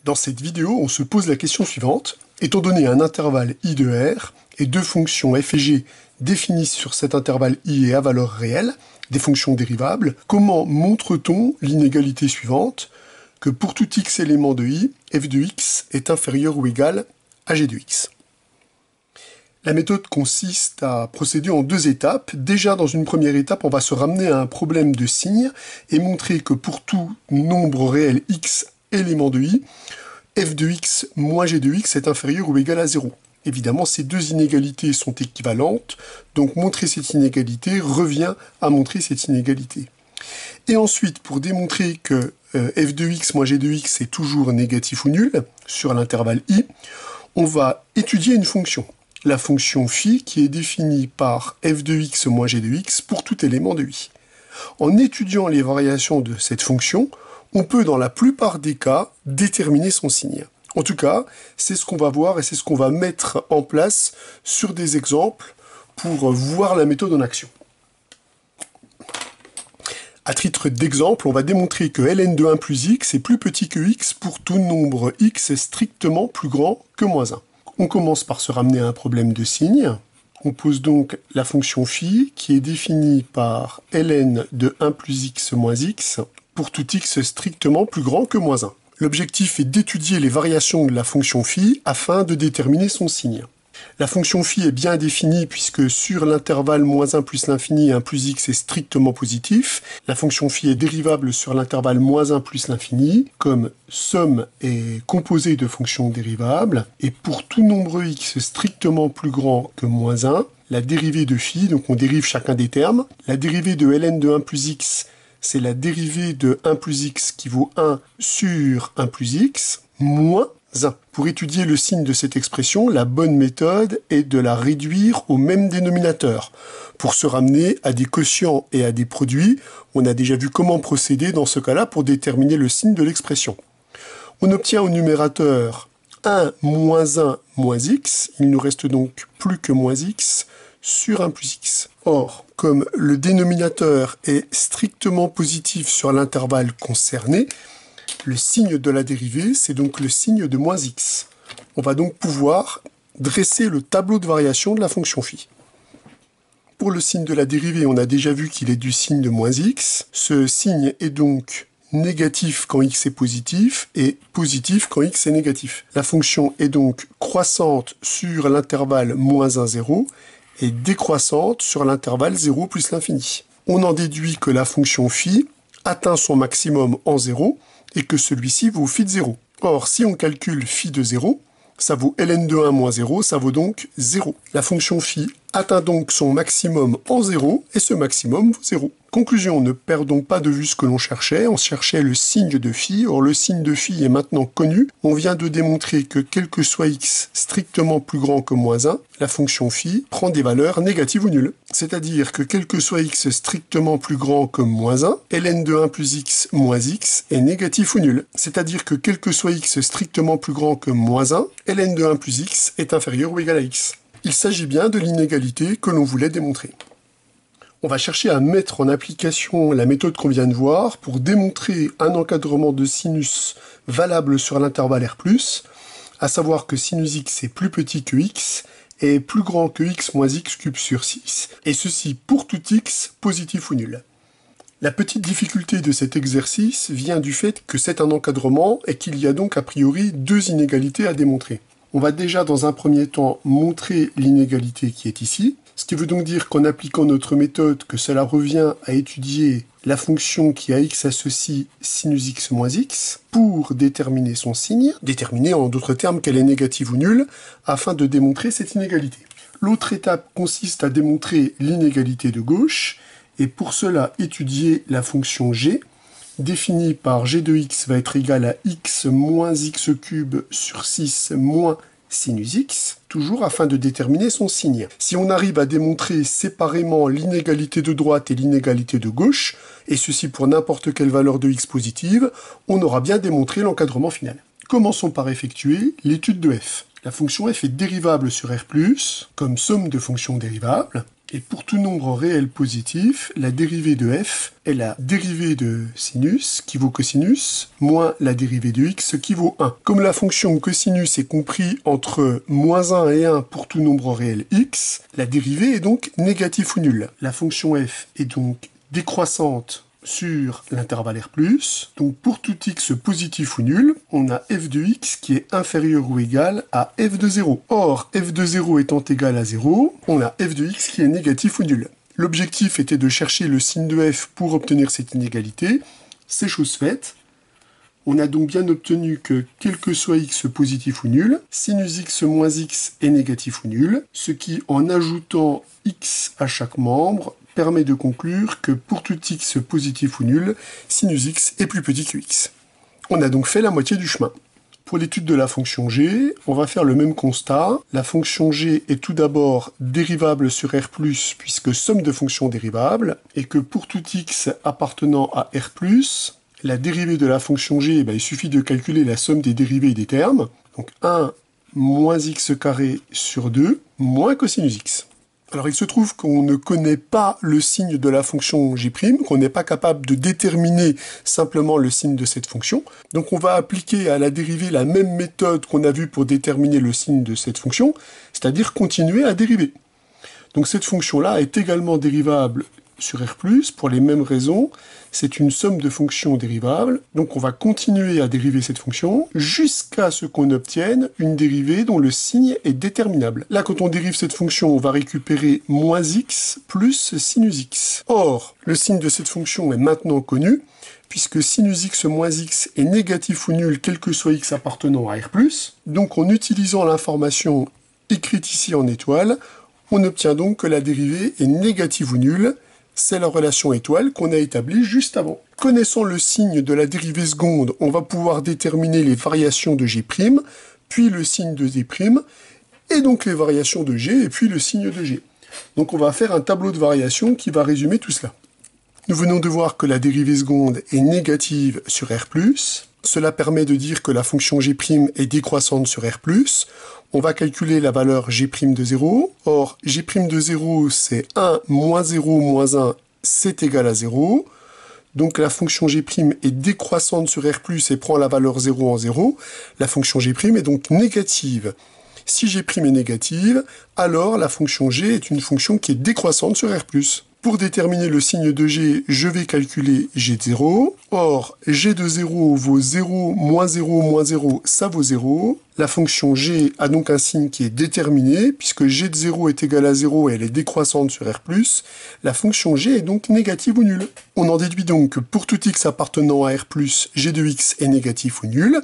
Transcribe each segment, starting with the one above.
Dans cette vidéo, on se pose la question suivante. Étant donné un intervalle I de R et deux fonctions f et g définies sur cet intervalle I et à valeur réelle, des fonctions dérivables, comment montre-t-on l'inégalité suivante que pour tout x élément de I, f de x est inférieur ou égal à g de x? La méthode consiste à procéder en deux étapes. Déjà, dans une première étape, on va se ramener à un problème de signe et montrer que pour tout nombre réel x élément de I, f de x moins g de x est inférieur ou égal à 0. Évidemment, ces deux inégalités sont équivalentes, donc montrer cette inégalité revient à montrer cette inégalité. Et ensuite, pour démontrer que f de x moins g de x est toujours négatif ou nul sur l'intervalle I, on va étudier une fonction. La fonction phi qui est définie par f de x moins g de x pour tout élément de I. En étudiant les variations de cette fonction, on peut dans la plupart des cas déterminer son signe. En tout cas, c'est ce qu'on va voir et c'est ce qu'on va mettre en place sur des exemples pour voir la méthode en action. À titre d'exemple, on va démontrer que ln de 1 plus x est plus petit que x pour tout nombre x strictement plus grand que moins 1. On commence par se ramener à un problème de signe. On pose donc la fonction phi qui est définie par ln de 1 plus x moins x pour tout x strictement plus grand que moins 1. L'objectif est d'étudier les variations de la fonction phi afin de déterminer son signe. La fonction phi est bien définie puisque sur l'intervalle moins 1 plus l'infini, 1 plus x est strictement positif. La fonction phi est dérivable sur l'intervalle moins 1 plus l'infini, comme somme est composée de fonctions dérivables. Et pour tout nombre x strictement plus grand que moins 1, la dérivée de phi, donc on dérive chacun des termes, la dérivée de ln de 1 plus x, c'est la dérivée de 1 plus x qui vaut 1 sur 1 plus x, moins 1. Pour étudier le signe de cette expression, la bonne méthode est de la réduire au même dénominateur. Pour se ramener à des quotients et à des produits, on a déjà vu comment procéder dans ce cas-là pour déterminer le signe de l'expression. On obtient au numérateur 1 moins 1 moins x, il nous reste donc plus que moins x sur 1 plus x. Or, comme le dénominateur est strictement positif sur l'intervalle concerné, le signe de la dérivée, c'est donc le signe de moins x. On va donc pouvoir dresser le tableau de variation de la fonction phi. Pour le signe de la dérivée, on a déjà vu qu'il est du signe de moins x. Ce signe est donc négatif quand x est positif et positif quand x est négatif. La fonction est donc croissante sur l'intervalle moins 1, 0 et décroissante sur l'intervalle 0 plus l'infini. On en déduit que la fonction phi atteint son maximum en 0 et que celui-ci vaut phi de 0. Or, si on calcule phi de 0, ça vaut ln de 1 moins 0, ça vaut donc 0. La fonction phi atteint donc son maximum en 0, et ce maximum vaut 0. Conclusion, ne perdons pas de vue ce que l'on cherchait. On cherchait le signe de phi. Or, le signe de phi est maintenant connu. On vient de démontrer que quel que soit x strictement plus grand que moins 1, la fonction phi prend des valeurs négatives ou nulles. C'est-à-dire que quel que soit x strictement plus grand que moins 1, ln de 1 plus x moins x est négatif ou nul. C'est-à-dire que quel que soit x strictement plus grand que moins 1, ln de 1 plus x est inférieur ou égal à x. Il s'agit bien de l'inégalité que l'on voulait démontrer. On va chercher à mettre en application la méthode qu'on vient de voir pour démontrer un encadrement de sinus valable sur l'intervalle R+, à savoir que sinus x est plus petit que x et plus grand que x moins x cube sur 6, et ceci pour tout x positif ou nul. La petite difficulté de cet exercice vient du fait que c'est un encadrement et qu'il y a donc a priori deux inégalités à démontrer. On va déjà dans un premier temps montrer l'inégalité qui est ici, ce qui veut donc dire qu'en appliquant notre méthode, que cela revient à étudier la fonction qui à x associe sinus x moins x pour déterminer son signe, déterminer en d'autres termes qu'elle est négative ou nulle, afin de démontrer cette inégalité. L'autre étape consiste à démontrer l'inégalité de gauche, et pour cela étudier la fonction g, définie par g de x va être égal à x moins x cube sur 6 moins sinus x, toujours afin de déterminer son signe. Si on arrive à démontrer séparément l'inégalité de droite et l'inégalité de gauche, et ceci pour n'importe quelle valeur de x positive, on aura bien démontré l'encadrement final. Commençons par effectuer l'étude de f. La fonction f est dérivable sur R+, comme somme de fonctions dérivables. Et pour tout nombre réel positif, la dérivée de f est la dérivée de sinus, qui vaut cosinus, moins la dérivée de x, qui vaut 1. Comme la fonction cosinus est compris entre moins 1 et 1 pour tout nombre réel x, la dérivée est donc négative ou nulle. La fonction f est donc décroissante sur l'intervalle R+, donc pour tout x positif ou nul, on a f de x qui est inférieur ou égal à f de 0. Or, f de 0 étant égal à 0, on a f de x qui est négatif ou nul. L'objectif était de chercher le signe de f pour obtenir cette inégalité. C'est chose faite. On a donc bien obtenu que, quel que soit x positif ou nul, sinus x moins x est négatif ou nul, ce qui, en ajoutant x à chaque membre, permet de conclure que pour tout x positif ou nul, sinus x est plus petit que x. On a donc fait la moitié du chemin. Pour l'étude de la fonction g, on va faire le même constat. La fonction g est tout d'abord dérivable sur R+, puisque somme de fonctions dérivables, et que pour tout x appartenant à R+, la dérivée de la fonction g, il suffit de calculer la somme des dérivées et des termes. Donc 1 moins x carré sur 2 moins cosinus x. Alors il se trouve qu'on ne connaît pas le signe de la fonction g', qu'on n'est pas capable de déterminer simplement le signe de cette fonction. Donc on va appliquer à la dérivée la même méthode qu'on a vue pour déterminer le signe de cette fonction, c'est-à-dire continuer à dériver. Donc cette fonction-là est également dérivable sur R+, pour les mêmes raisons. C'est une somme de fonctions dérivables, donc on va continuer à dériver cette fonction jusqu'à ce qu'on obtienne une dérivée dont le signe est déterminable. Là, quand on dérive cette fonction, on va récupérer moins x plus sinus x. Or, le signe de cette fonction est maintenant connu, puisque sinus x moins x est négatif ou nul, quel que soit x appartenant à R+. Donc en utilisant l'information écrite ici en étoile, on obtient donc que la dérivée est négative ou nulle. C'est la relation étoile qu'on a établie juste avant. Connaissant le signe de la dérivée seconde, on va pouvoir déterminer les variations de g', puis le signe de d', et donc les variations de g, et puis le signe de g. Donc on va faire un tableau de variations qui va résumer tout cela. Nous venons de voir que la dérivée seconde est négative sur R+. Cela permet de dire que la fonction g' est décroissante sur R+. On va calculer la valeur g' de 0. Or, g' de 0, c'est 1 moins 0 moins 1, c'est égal à 0. Donc la fonction g' est décroissante sur R+, et prend la valeur 0 en 0. La fonction g' est donc négative. Si g' est négative, alors la fonction g est une fonction qui est décroissante sur R+. Pour déterminer le signe de g, je vais calculer g de 0. Or, g de 0 vaut 0, moins 0, ça vaut 0. La fonction g a donc un signe qui est déterminé, puisque g de 0 est égal à 0 et elle est décroissante sur R+. La fonction g est donc négative ou nulle. On en déduit donc que pour tout x appartenant à R+, g de x est négatif ou nul.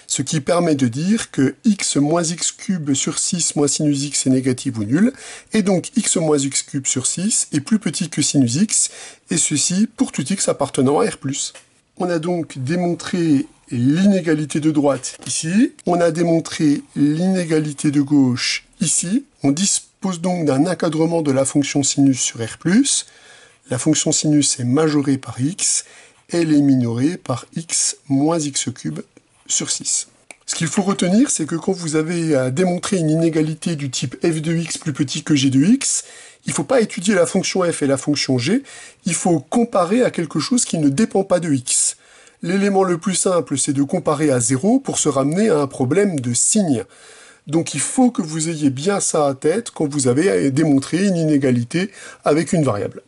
Ce qui permet de dire que x moins x cube sur 6 moins sinus x est négatif ou nul, et donc x moins x cube sur 6 est plus petit que sinus x, et ceci pour tout x appartenant à R+. On a donc démontré l'inégalité de droite ici, on a démontré l'inégalité de gauche ici, on dispose donc d'un encadrement de la fonction sinus sur R+, la fonction sinus est majorée par x, elle est minorée par x moins x cube sur 6. Ce qu'il faut retenir, c'est que quand vous avez à démontrer une inégalité du type f de x plus petit que g de x, il ne faut pas étudier la fonction f et la fonction g, il faut comparer à quelque chose qui ne dépend pas de x. L'élément le plus simple, c'est de comparer à 0 pour se ramener à un problème de signe. Donc il faut que vous ayez bien ça à tête quand vous avez à démontrer une inégalité avec une variable.